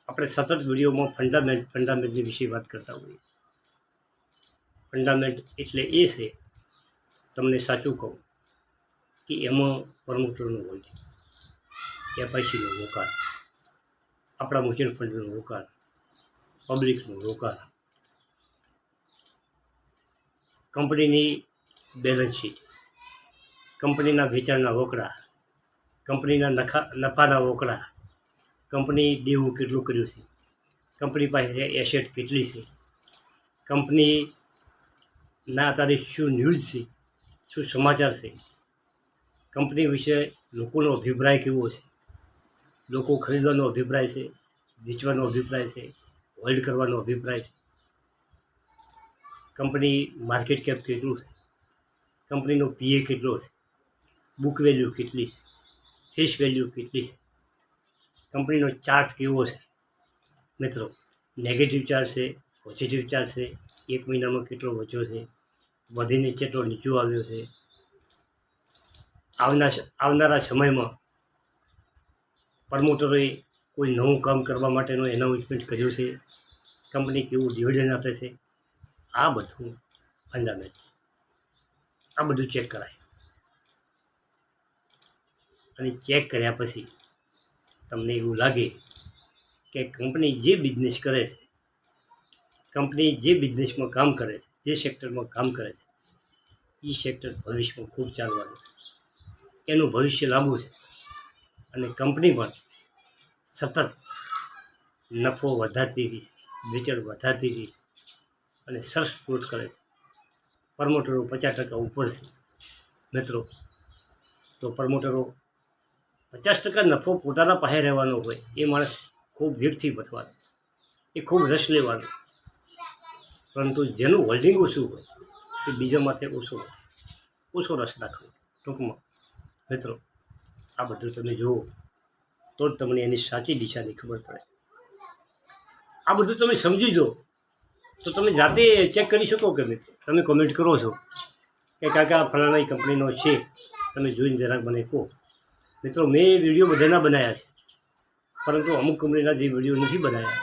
આપણે સતત વિડીયોમાં ફંડામેન્ટ વિશે વાત કરતા હોઈએ. ફંડામેન્ટ એટલે એ છે, તમને સાચું કહું, કે એમાં પ્રમોટરનું હોય, એફઆઈસીનું રોકાણ, આપણા મ્યુચ્યુઅલ ફંડનું રોકાણ, પબ્લિકનું રોકાણ, કંપનીની બેલેન્સ શીટ, કંપનીના વેચાણના રોકડા, કંપનીના નફાના રોકડા, કંપની દેવું કેટલું કર્યું છે, કંપની પાસે એસેટ કેટલી છે, કંપનીના અત્યારે શું ન્યૂઝ છે, શું સમાચાર છે, કંપની વિશે લોકોનો અભિપ્રાય કેવો છે, લોકો ખરીદવાનો અભિપ્રાય છે, વેચવાનો અભિપ્રાય છે, હોલ્ડ કરવાનો અભિપ્રાય છે, કંપની માર્કેટ કેપ કેટલું છે, કંપનીનો પીએ કેટલો છે, બુક વેલ્યુ કેટલી છે, ફેસ વેલ્યુ કેટલી છે, કંપનીનો ચાર્ટ કેવો છે. મિત્રો, નેગેટિવ ચાર્ટ છે, પોઝિટિવ ચાર્ટ છે, એક મહિનામાં કેટલો વધ્યો છે, વધીને કેટલો નીચો આવ્યો છે, આવનારા સમયમાં પ્રમોટરોએ કોઈ નવું કામ કરવા માટેનું એનાઉન્સમેન્ટ કર્યું છે, કંપની કેવું ડિવિડન્ડ આપે છે, આ બધું ફંડામેન્ટ છે. આ બધું ચેક કરાય, અને ચેક કર્યા પછી તમને એવું લાગે કે કંપની જે બિઝનેસ કરે છે, કંપની જે બિઝનેસમાં કામ કરે છે, જે સેક્ટરમાં કામ કરે છે, એ સેક્ટર ભવિષ્યમાં ખૂબ ચાલવાનું છે, એનું ભવિષ્ય લાંબુ છે, અને કંપની પણ સતત નફો વધારતી રહી, વેચાણ વધારતી રહી, અને સરસ ગ્રોથ કરે છે. પ્રમોટરો 50% ઉપર છે. મિત્રો, તો પ્રમોટરો 50% નફો પોતાના પાસે રહેવાનો હોય, એ માણસ ખૂબ વેગથી વધવાનો, એ ખૂબ રસ લેવાનો, પરંતુ જેનું હોલ્ડિંગ ઓછું હોય તે બીજા માટે ઓછો રસ દાખવો. ટૂંકમાં મિત્રો, આ બધું તમે જુઓ તો જ તમને એની સાચી દિશાની ખબર પડે. આ બધું તમે સમજી જો તો તમે જાતે ચેક કરી શકો. કે મિત્રો, તમે કોમેન્ટ કરો છો કે કાકા ફલાણા કંપનીનો છે, તમે જોઈને જરાક મને કહો. મિત્રો, મેં વિડીયો બધાના બનાવ્યા છે, પરંતુ અમુક કંપનીના જે વિડીયો નથી બનાવ્યા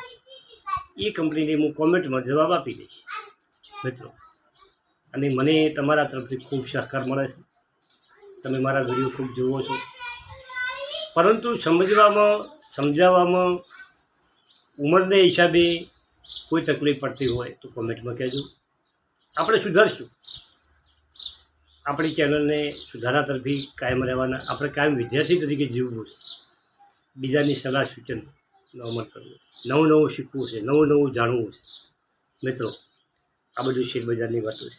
એ કંપનીને હું કોમેન્ટમાં જવાબ આપી દઈશ મિત્રો. અને મને તમારા તરફથી ખૂબ સહકાર મળે છે, તમે મારા વિડીયો ખૂબ જુઓ છો, પરંતુ સમજાવવામાં ઉંમરને હિસાબે કોઈ તકલીફ પડતી હોય તો કોમેન્ટમાં કહેજો. આપણે સુધારશું. આપણી ચેનલને સુધારા તરફી કાયમ રહેવાના, આપણે કાયમ વિદ્યાર્થી તરીકે જીવવું છે, બીજાની સલાહ સૂચનનો અમલ કરવો, નવું શીખવું છે, નવું જાણવું છે. મિત્રો, આ બધું શેરબજારની વાતો છે.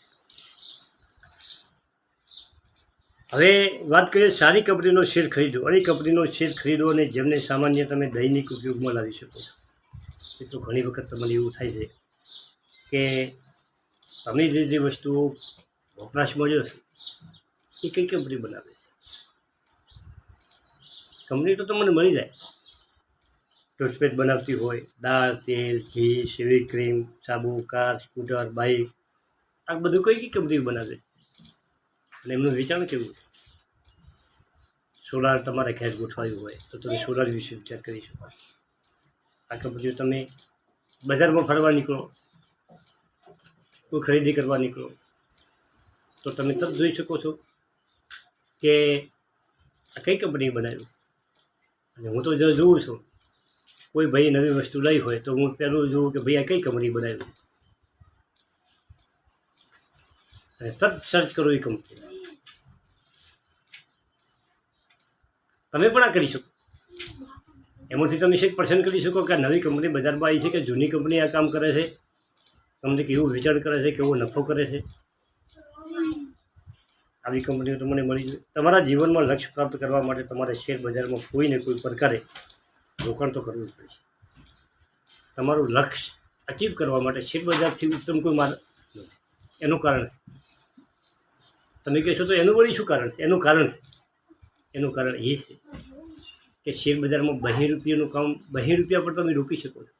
હવે વાત કરીએ સારી કંપનીનો શેર ખરીદો. અને કંપનીનો શેર ખરીદો અને જેમને સામાન્ય તમે દૈનિક ઉપયોગમાં લાવી શકો છો. મિત્રો, ઘણી વખત તમને એવું થાય છે કે તમે જે વસ્તુઓ વપરાશમાં લ્યો છો એ કઈ કંપની બનાવે છે. કંપની તો તમને મળી જાય, ટૂથપેસ્ટ બનાવતી હોય, દાળ, તેલ, ઘી, શેવિંગ ક્રીમ, સાબુ, કાર, સ્કૂટર, બાઇક, આ બધું કઈ કંપની બનાવે છે, અને એમનું વેચાણ કેવું છે. સોલાર તમારે ઘેર ગોઠવાયું હોય તો તમે સોલાર વિશે વિચાર કરી શકો. આ કંપનીઓ તમે બજારમાં ફરવા નીકળો, કોઈ ખરીદી કરવા નીકળો તો તમે તરત જોઈ શકો છો કે આ કઈ કંપનીએ બનાવ્યું. અને હું તો જો જોઉં છું, કોઈ ભાઈ નવી વસ્તુ લઈ હોય તો હું પહેલું જોઉં કે ભાઈ આ કઈ કંપની બનાવ્યું, અને તરત સર્ચ કરો એ કંપની. તમે પણ આ કરી શકો. એમાંથી તમે શેક પસંદ કરી શકો કે આ નવી કંપની બજારમાં આવી છે કે જૂની કંપની આ કામ કરે છે, કંપની કેવું વેચાણ કરે છે, કેવો નફો કરે છે. આવી કંપનીઓ તમને મળી જોઈએ. તમારા જીવનમાં લક્ષ્ય પ્રાપ્ત કરવા માટે તમારે શેર બજારમાં કોઈ ને કોઈ પ્રકારે રોકાણ તો કરવું જ પડશે. તમારું લક્ષ્ય અચીવ કરવા માટે શેર બજારથી ઉત્તમ કોઈ માર્ગ નથી. એનું કારણ છે, તમે કહેશો તો એનું વળી શું કારણ છે? એનું કારણ એ છે કે શેર બજારમાં 2 રૂપિયાનું કામ 2 રૂપિયા પર તમે રોકી શકો છો.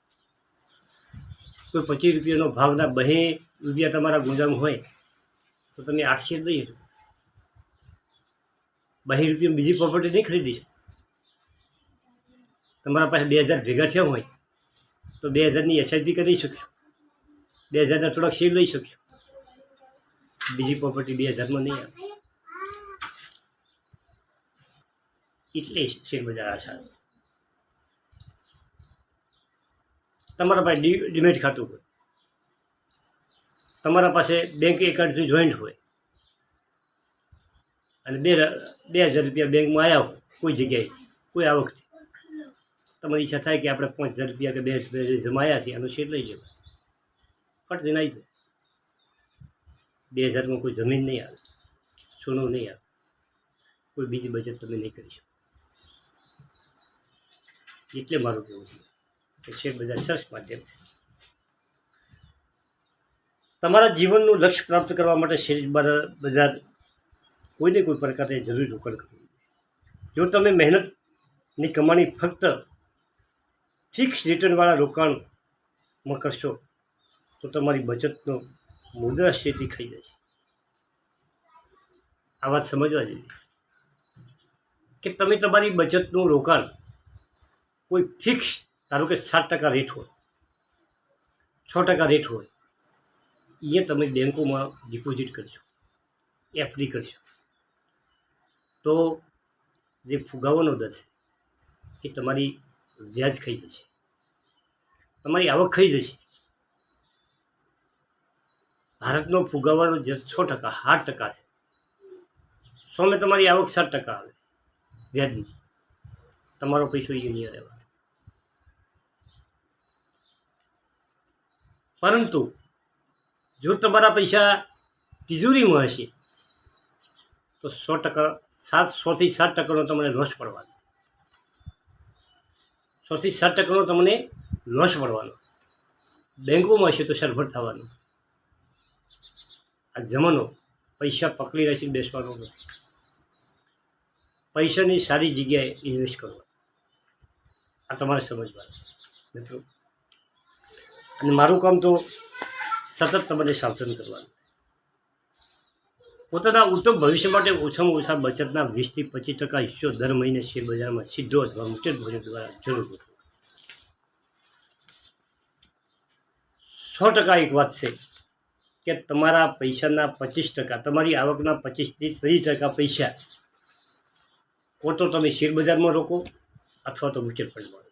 કોઈ 25 રૂપિયાનો ભાવના 2 રૂપિયા તમારા ગુંજામ હોય તો તમે 8 શેર લઈ શકો. 2 રૂપિયા બીજી પ્રોપર્ટી નહીં ખરીદી શકો. તમારા પાસે 2000 ભેગા થયા હોય તો 2000ની એસઆઈપી કરી શકશો, 2000ના થોડાક શેર લઈ શકશો. બીજી પ્રોપર્ટી 2000માં નહીં આવે. એટલે શેર બજાર આશા. તમારા પાસે ડિમેટ ખાતું હોય, તમારા પાસે બેંક એકાઉન્ટથી જોઈન્ટ હોય અને 2000 રૂપિયા બેંકમાં આવ્યા હોય કોઈ જગ્યાએ કોઈ આવકથી, તમારી ઈચ્છા થાય કે આપણે 5000 રૂપિયા કે 2000 જમાયા છે આનો શેર લઈ લેવા, ફટ જઈને આવી જાય. 2000માં કોઈ જમીન નહીં આવે, સોનું નહીં આવે, કોઈ બીજી બચત તમે નહીં કરી શકો. એટલે મારું કહેવું છે કે શેર બજાર સરસ માધ્યમ છે. તમારા જીવનનું લક્ષ્ય પ્રાપ્ત કરવા માટે શેર બજાર કોઈને કોઈ પ્રકારે જરૂરી રોકાણ કરવું. જો તમે મહેનતની કમાણી ફક્ત ફિક્સ રિટર્નવાળા રોકાણમાં કરશો તો તમારી બચતનો મુદ્રાસ્ફીતિ ખાઈ જશે. આ વાત સમજવા જેવી કે તમે તમારી બચતનું રોકાણ કોઈ ફિક્સ, ધારો કે 7% રેટ હોય, 6% રેટ હોય, એ તમે બેંકોમાં ડિપોઝિટ કરશો, એફડી કરશો, તો જે ફુગાવાનો દર છે એ તમારી વ્યાજ ખાઈ જશે, તમારી આવક ખાઈ જશે. ભારતનો ફુગાવાનો દર 6%, 8% છે. સામે તમારી આવક 7% આવે વ્યાજની, તમારો પૈસો એ નહીં રહેવાનો. પરંતુ જો તમારા પૈસા તિજોરીમાં હશે તો 100% 100થી 7%નો તમને લોસ પડવાનો, 100થી 7%નો તમને લોસ પડવાનો. બેંકોમાં હશે તો સરભર થવાનું. આ જમાનો પૈસા પકડી રાખીને બેસવાનો નથી. પૈસાની સારી જગ્યાએ ઇન્વેસ્ટ કરવા, આ તમારે સમજવાનું મિત્રો. અને મારું કામ તો સતત તમને સાવધાન કરવાનું. પોતાના ઉત્તમ ભવિષ્ય માટે ઓછામાં ઓછા બચતના 20થી 25% હિસ્સો દર મહિને શેર બજારમાં સીધો અથવા મુચત ભવિષ્ય દ્વારા જરૂર ગોઠવો. 100% એક વાત છે કે તમારા પૈસાના 25%, તમારી આવકના 25થી 30% પૈસા કો તો તમે શેર બજારમાં રોકો અથવા તો મ્યુચ્યુઅલ ફંડમાં.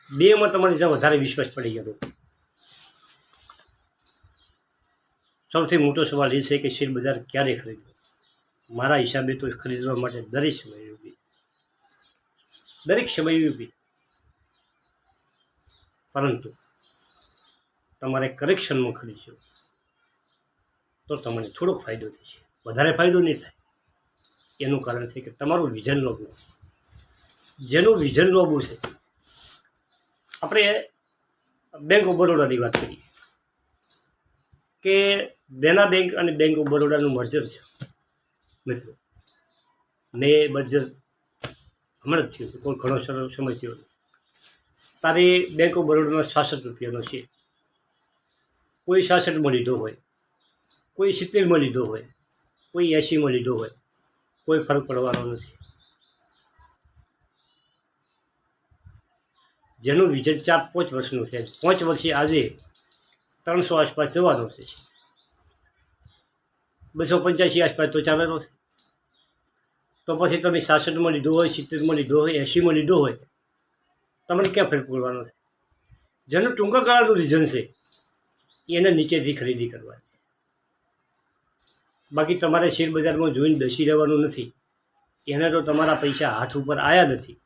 બેમાં તમારે જ્યાં વધારે વિશ્વાસ પડી ગયો. સૌથી મોટો સવાલ એ છે કે શેર બજાર ક્યારે ખરીદવું. મારા હિસાબે તો ખરીદવા માટે દરેક સમય યોગ્ય, પરંતુ તમારે કરેક્શનમાં ખરીદશો તો તમને થોડોક ફાયદો થશે, વધારે ફાયદો નહીં થાય. એનું કારણ છે કે તમારું વિઝન લોબું, જેનું વિઝન લોબું છે. આપણે બેંક ઓફ બરોડાની વાત કરીએ કે દેના બેંક અને બેંક ઓફ બરોડાનું મર્જર છે મિત્રો. ને મર્જર હમણાં જ થયું છે, કોઈ ઘણો સારો સમય થયો. તારે બેંક ઓફ બરોડાનો 66 રૂપિયાનો છે, કોઈ 66માં લીધો હોય, કોઈ 70માં લીધો હોય, કોઈ 80માં લીધો હોય, કોઈ ફરક પડવાનો નથી. જેનું વિઝન 4-5 વર્ષનું છે, 5 વર્ષે આજે 300 આસપાસ જવાનો છે, 285 આસપાસ તો ચાલેલો છે. તો પછી તમે 66માં લીધો હોય, 70માં લીધો હોય, 80માં લીધો હોય, તમને ક્યાં ફરક પડવાનો છે? જેનું ટૂંકા ગાળાનું રીઝન છે એને નીચેથી ખરીદી કરવાની. બાકી તમારે શેર બજારમાં જોઈને બેસી રહેવાનું નથી. એને તો તમારા પૈસા હાથ ઉપર આવ્યા નથી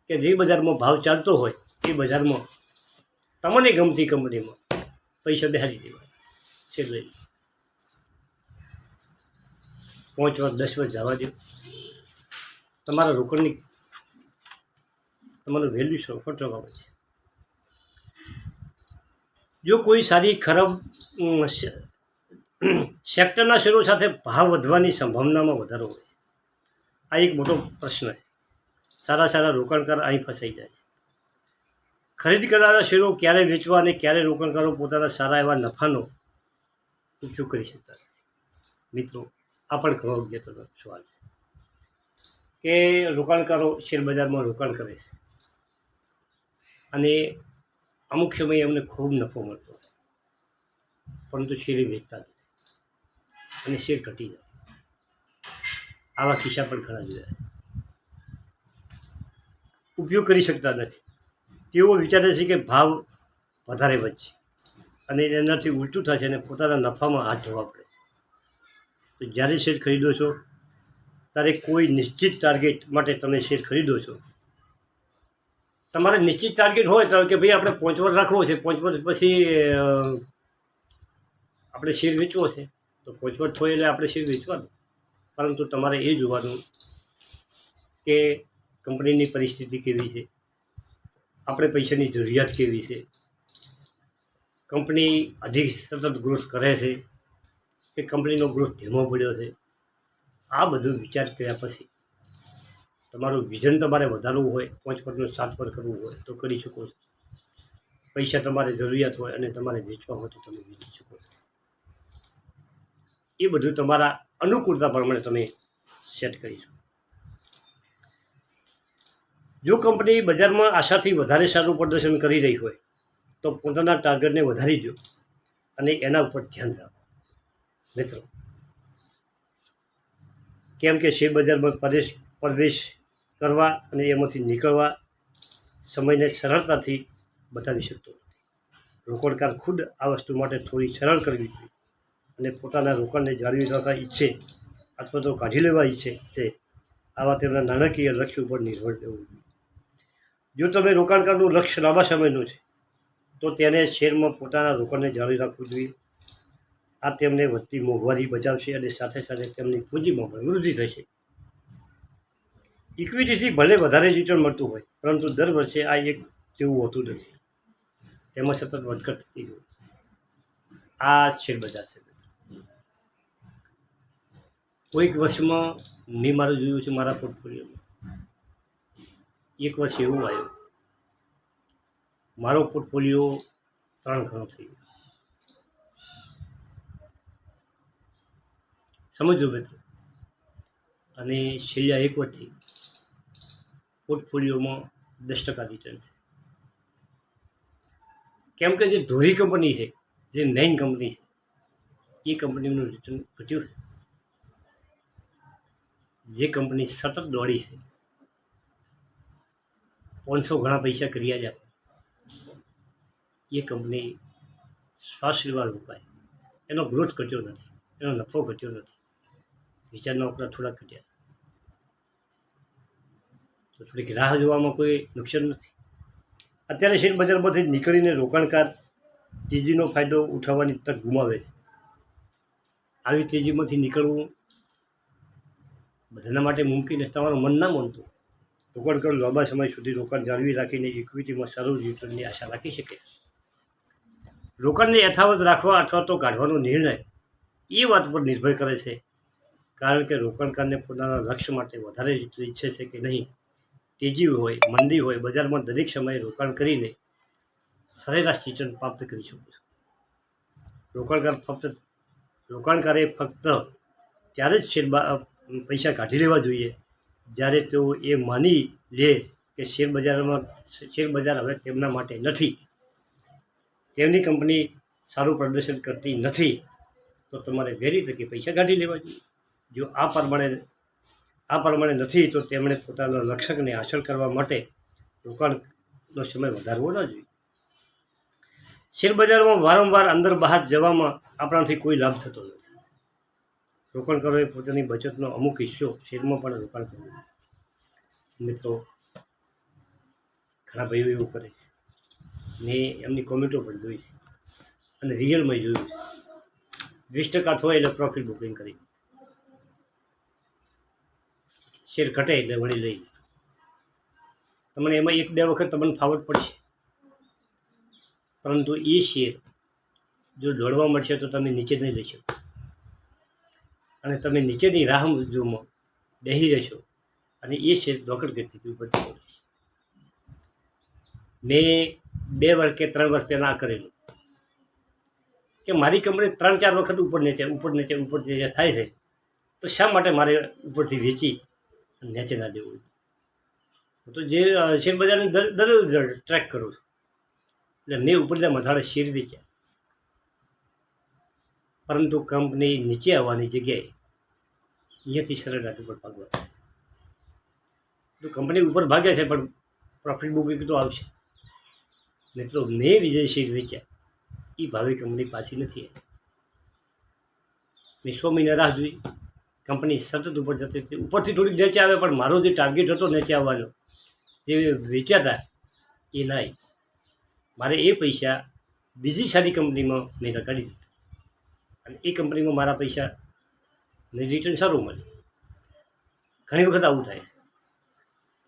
કે જે બજારમાં ભાવ ચાલતો હોય એ બજારમાં તમને ગમતી કંપનીમાં પૈસા બેસાડી દેવા. શેર લઈ 5 વર્ષ 10 વર્ષ જવા દો, તમારા રોકડની તમારું વેલ્યુ 100% આવે છે. જો કોઈ સારી ખરાબ સેક્ટરના શેરો સાથે ભાવ વધવાની સંભાવનામાં વધારો હોય, આ એક મોટો પ્રશ્ન છે. સારા રોકાણકાર અહીં ફસાઈ જાય છે. ખરીદ કરનારા શેરો ક્યારે વેચવા અને ક્યારે રોકાણકારો પોતાના સારા એવા નફાનો ઉપયોગ કરી શકતા નથી. મિત્રો, આ પણ ઘણો અગત્યનો સવાલ છે કે રોકાણકારો શેર બજારમાં રોકાણ કરે છે અને અમુક સમયે અમને ખૂબ નફો મળતો, પરંતુ શેર વેચતા નથી અને શેર ઘટી જાય. આવા કિસ્સા પણ ઘણા જોયા. ઉપયોગ કરી શકતા નથી. તેઓ વિચારે છે કે ભાવ વધારે વધશે અને એનાથી ઉલટું થશે અને પોતાના નફામાં હાથ ધોવા પડે. તો જ્યારે શેર ખરીદો છો ત્યારે કોઈ નિશ્ચિત ટાર્ગેટ માટે તમે શેર ખરીદો છો. તમારે નિશ્ચિત ટાર્ગેટ હોય તો કે ભાઈ આપણે 5 વર્ષ રાખવો છે, 5 વર્ષ પછી આપણે શેર વેચવો છે, તો 5 વર્ષ હોય એટલે આપણે શેર વેચવાનું. પરંતુ તમારે એ જોવાનું કે કંપનીની પરિસ્થિતિ કેવી છે, આપણે પૈસાની જરૂરિયાત કેવી છે, કંપની અધિક સતત ગ્રોથ કરે છે કે કંપનીનો ગ્રોથ ધીમો પડ્યો છે. આ બધું વિચાર કર્યા પછી તમારું વિઝન તમારે વધારવું હોય, 5 વર્ષનું 7 વર્ષ કરવું હોય તો કરી શકો છો. પૈસા તમારે જરૂરિયાત હોય અને તમારે વેચવા હોય તો તમે વેચી શકો છો. એ બધું તમારા અનુકૂળતા પ્રમાણે તમે સેટ કરી શકો. જો કંપની બજારમાં આશાથી વધારે સારું પ્રદર્શન કરી રહી હોય તો પોતાના ટાર્ગેટને વધારી દો અને એના ઉપર ધ્યાન રાખો મિત્રો. કેમ કે શેર બજારમાં પ્રવેશ કરવા અને એમાંથી નીકળવા સમયને સરળતાથી બતાવી શકતો નથી. રોકાણકાર ખુદ આ વસ્તુ માટે થોડી સરળ કરવી જોઈએ અને પોતાના રોકાણને જાળવી રાખવા ઈચ્છે અથવા તો કાઢી લેવા ઈચ્છે છે આવા તેમના નાણાકીય લક્ષ્ય ઉપર નિર્ભર રહેવું જોઈએ. જો તમે રોકાણકારનું લક્ષ્ય લાંબા સમયનું છે તો તેને શેરમાં પોતાના રોકાણને જાળવી રાખવું જોઈએ. આ તેમને વધતી મોંઘવારી બચાવશે અને સાથે સાથે તેમની પૂંજીમાં પણ વૃદ્ધિ થશે. ઇક્વિટીથી ભલે વધારે રિટર્ન મળતું હોય પરંતુ દર વર્ષે આ એક જેવું હોતું નથી. તેમાં સતત વધઘટ થતી હોય. આ શેર બજાર છે. કોઈક વર્ષમાં મેં મારું જોયું છે મારા પોર્ટફોલિયોમાં એક વર્ષ એવું આવ્યું મારો પોર્ટફોલિયો 3 ગણો થઈ ગયો. સમજો મિત્રો. અને છેલ્લા 1 વર્ષથી પોર્ટફોલિયોમાં 10% રિટર્ન છે. કેમ કે જે ધોરી કંપની છે, જે મેઇન કંપની છે, એ કંપનીનું રિટર્ન ઘટ્યું છે. જે કંપની સતત દોડી છે, 500 ગણા પૈસા કર્યા જાય, એ કંપની શ્વાસ લેવા રોકાય, એનો ગ્રોથ ઘટ્યો નથી, એનો નફો ઘટ્યો નથી, વિચારના આંકડા થોડા ઘટ્યા છે. તો થોડીક રાહ જોવામાં કોઈ નુકસાન નથી. અત્યારે શેર બજારમાંથી નીકળીને રોકાણકાર તેજીનો ફાયદો ઉઠાવવાની તક ગુમાવે છે. આવી તેજીમાંથી નીકળવું બધાના માટે મુમકિન નથી. તમારું મન ના માનતું રોકાણકાર લાંબા સમય સુધી રોકાણ જાળવી રાખીને ઇક્વિટીમાં સારું રિટર્નની આશા રાખી શકે. રોકાણને યથાવત રાખવા અથવા તો કાઢવાનો નિર્ણય એ વાત પર નિર્ભર કરે છે કારણ કે રોકાણકારને પોતાના લક્ષ્ય માટે વધારે ઈચ્છે છે કે નહીં. તેજી હોય, મંદી હોય, બજારમાં દરેક સમયે રોકાણ કરીને સરેરાશ રિટર્ન પ્રાપ્ત કરી શકો છો. રોકાણકારે ફક્ત ત્યારે જ પૈસા કાઢી લેવા જોઈએ જ્યારે તેઓ એ માની લે કે શેર બજાર હવે તેમના માટે નથી, તેમની કંપની સારું પ્રદર્શન કરતી નથી, તો તમારે વહેલી તકે પૈસા કાઢી લેવા જોઈએ. જો આ પ્રમાણે નથી તો તેમણે પોતાના લક્ષ્યને હાંસલ કરવા માટે રોકાણનો સમય વધારવો ન જોઈએ. શેર બજારમાં વારંવાર અંદર બહાર જવામાં આપણાથી કોઈ લાભ થતો નથી. રોકાણકારોએ પોતાની બચતનો અમુક હિસ્સો શેરમાં પણ રોકાણ કરવું. મિત્રો, ઘણા ભાઈઓ એવું કરે છે. મેં એમની કોમેન્ટો પણ જોઈ છે અને રિયલમાં જોયું છે. 20% હોય એટલે પ્રોફિટ બુકિંગ કરી, શેર ઘટે એટલે વળી લઈ. તમને એમાં 1-2 વખત તમને ફાવટ પડશે, પરંતુ એ શેર જો દોડવા મળશે તો તમે નીચે નહીં લઈ શકો અને તમે નીચેની રાહમાં બેસી રહેશો અને એ શેર રોકડ ગતિથી ઉપર જતો રહેશે. મેં 2 વર્ષ કે 3 વર્ષ પહેલાં આ કરેલું કે મારી કંપની 3-4 વખત ઉપર નીચે થાય છે, તો શા માટે મારે ઉપરથી વેચી અને નીચે ના દેવું? તો જે શેર બજારની દરરોજ ટ્રેક કરું છું, એટલે મેં ઉપરના મથાળે શેર વેચ્યા, પરંતુ કંપની નીચે આવવાની જગ્યાએ અહીંયાથી સરેરાશ ઉપર ભાગવા, તો કંપની ઉપર ભાગે છે પણ પ્રોફિટ બુકિંગ તો આવશે. મિત્રો, મેં વિજય શેર વેચ્યા એ ભાવે કંપની પાછી નથી આવી. મેં 6 મહિના રાહ જોઈ, કંપની સતત ઉપર જતી હતી, ઉપરથી થોડીક નીચે આવે, પણ મારો જે ટાર્ગેટ હતો નીચે આવવાનો, જે વેચ્યા હતા એ નહીં. મારે એ પૈસા બીજી સારી કંપનીમાં મેં લગાડી દીધા અને એ કંપનીમાં મારા પૈસા ને રિટર્ન સારું મળે. ઘણી વખત આવું થાય.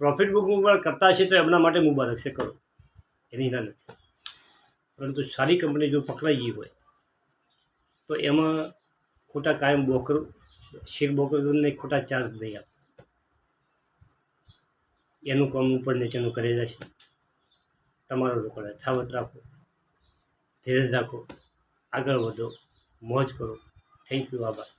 પ્રોફિટ બુકિંગ પણ કરતા હશે તો એમના માટે મુબારક છે, કરો, એની ના નથી. પરંતુ સારી કંપની જો પકડાઈ ગઈ હોય તો એમાં ખોટા કાયમ શેર બ્રોકરને ખોટા ચાર્જ નહીં આપે. એનું કામ ઉપર નીચેનું કરી જશે. તમારો રોકડ યથાવત રાખો, ધીરજ રાખો, આગળ વધો, મોજ કરો. Thank you. આભાર.